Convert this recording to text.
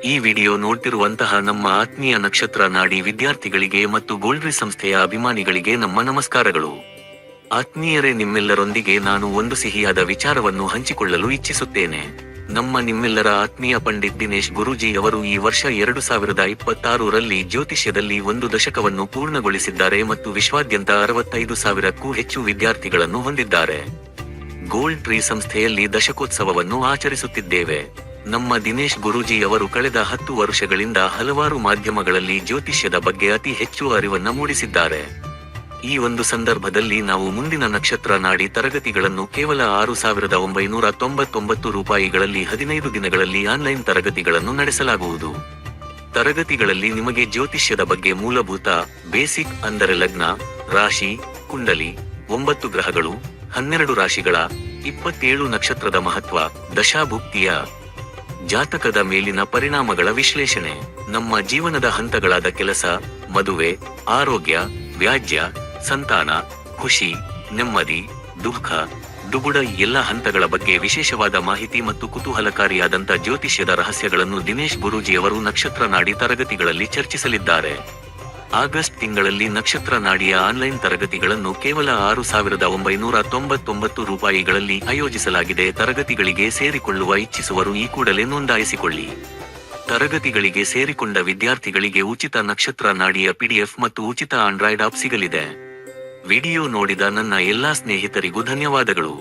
ಈ ವಿಡಿಯೋ ನೋಡ್ತಿರುವಂತಹ ನಮ್ಮ ಆತ್ಮೀಯ ನಕ್ಷತ್ರ ನಾಡಿ ವಿದ್ಯಾರ್ಥಿಗಳಿಗೆ ಮತ್ತು ಗೋಲ್ಡ್ರಿ ಸಂಸ್ಥೆಯ ಅಭಿಮಾನಿಗಳಿಗೆ ನಮ್ಮ ನಮಸ್ಕಾರಗಳು. ಆತ್ಮೀಯರೇ, ನಿಮ್ಮೆಲ್ಲರೊಂದಿಗೆ ನಾನು ಒಂದು ಸಿಹಿಯಾದ ವಿಚಾರವನ್ನು ಹಂಚಿಕೊಳ್ಳಲು ಇಚ್ಛಿಸುತ್ತೇನೆ. ನಿಮ್ಮೆಲ್ಲರ ಆತ್ಮೀಯ ಪಂಡಿತ್ ದಿನೇಶ್ ಗುರೂಜಿ ಅವರು ಈ ವರ್ಷ 2026ರಲ್ಲಿ ಜ್ಯೋತಿಷ್ಯದಲ್ಲಿ 1 ದಶಕವನ್ನು ಪೂರ್ಣಗೊಳಿಸಿದ್ದಾರೆ ಮತ್ತು ವಿಶ್ವಾದ್ಯಂತ 65,000ಕ್ಕೂ ಹೆಚ್ಚು ವಿದ್ಯಾರ್ಥಿಗಳನ್ನು ಹೊಂದಿದ್ದಾರೆ. ಗೋಲ್ಡ್ ಟ್ರೀ ಸಂಸ್ಥೆಯಲ್ಲಿ ದಶಕೋತ್ಸವವನ್ನು ಆಚರಿಸುತ್ತಿದ್ದೇವೆ. ನಮ್ಮ ದಿನೇಶ್ ಗುರೂಜಿ ಅವರು ಕಳೆದ 10 ವರ್ಷಗಳಿಂದ ಹಲವಾರು ಮಾಧ್ಯಮಗಳಲ್ಲಿ ಜ್ಯೋತಿಷ್ಯದ ಬಗ್ಗೆ ಅತಿ ಹೆಚ್ಚು ಅರಿವನ್ನು ಮೂಡಿಸಿದ್ದಾರೆ. ಈ ಒಂದು ಸಂದರ್ಭದಲ್ಲಿ ನಾವು ಮುಂದಿನ ನಕ್ಷತ್ರ ನಾಡಿ ತರಗತಿಗಳನ್ನು ಕೇವಲ 6,999 ರೂಪಾಯಿಗಳಲ್ಲಿ 15 ದಿನಗಳಲ್ಲಿ ಆನ್ಲೈನ್ ತರಗತಿಗಳನ್ನು ನಡೆಸಲಾಗುವುದು. ತರಗತಿಗಳಲ್ಲಿ ನಿಮಗೆ ಜ್ಯೋತಿಷ್ಯದ ಬಗ್ಗೆ ಮೂಲಭೂತ, ಬೇಸಿಕ್ ಅಂದರೆ ಲಗ್ನ, ರಾಶಿ, ಕುಂಡಲಿ, 9 ಗ್ರಹಗಳು, 12 ರಾಶಿಗಳ, 27 ನಕ್ಷತ್ರದ ಮಹತ್ವ, ದಶಾಭುಕ್ತಿಯ ಜಾತಕದ ಮೇಲಿನ ಪರಿಣಾಮಗಳ ವಿಶ್ಲೇಷಣೆ, ನಮ್ಮ ಜೀವನದ ಹಂತಗಳಾದ ಕೆಲಸ, ಮದುವೆ, ಆರೋಗ್ಯ, ವ್ಯಾಜ್ಯ, ಸಂತಾನ, ಖುಷಿ, ನೆಮ್ಮದಿ, ದುಃಖ, ದುಗುಡ ಎಲ್ಲ ಹಂತಗಳ ಬಗ್ಗೆ ವಿಶೇಷವಾದ ಮಾಹಿತಿ ಮತ್ತು ಕುತೂಹಲಕಾರಿಯಾದಂಥ ಜ್ಯೋತಿಷ್ಯದ ರಹಸ್ಯಗಳನ್ನು ದಿನೇಶ್ ಗುರೂಜಿಯವರು ನಕ್ಷತ್ರ ನಾಡಿ ತರಗತಿಗಳಲ್ಲಿ ಚರ್ಚಿಸಲಿದ್ದಾರೆ. ಆಗಸ್ಟ್ ತಿಂಗಳಲ್ಲಿ ನಕ್ಷತ್ರ ನಾಡಿಯ ಆನ್ಲೈನ್ ತರಗತಿಗಳನ್ನು ಕೇವಲ 6,999 ರೂಪಾಯಿಗಳಲ್ಲಿ ಆಯೋಜಿಸಲಾಗಿದೆ. ತರಗತಿಗಳಿಗೆ ಸೇರಿಕೊಳ್ಳುವ ಇಚ್ಛಿಸುವರು ಈ ಕೂಡಲೇ ನೋಂದಾಯಿಸಿಕೊಳ್ಳಿ. ತರಗತಿಗಳಿಗೆ ಸೇರಿಕೊಂಡ ವಿದ್ಯಾರ್ಥಿಗಳಿಗೆ ಉಚಿತ ನಕ್ಷತ್ರ ನಾಡಿಯ PDF ಮತ್ತು ಉಚಿತ ಆಂಡ್ರಾಯ್ಡ್ ಆಪ್ ಸಿಗಲಿದೆ. ವಿಡಿಯೋ ನೋಡಿದ ನನ್ನ ಎಲ್ಲಾ ಸ್ನೇಹಿತರಿಗೂ ಧನ್ಯವಾದಗಳು.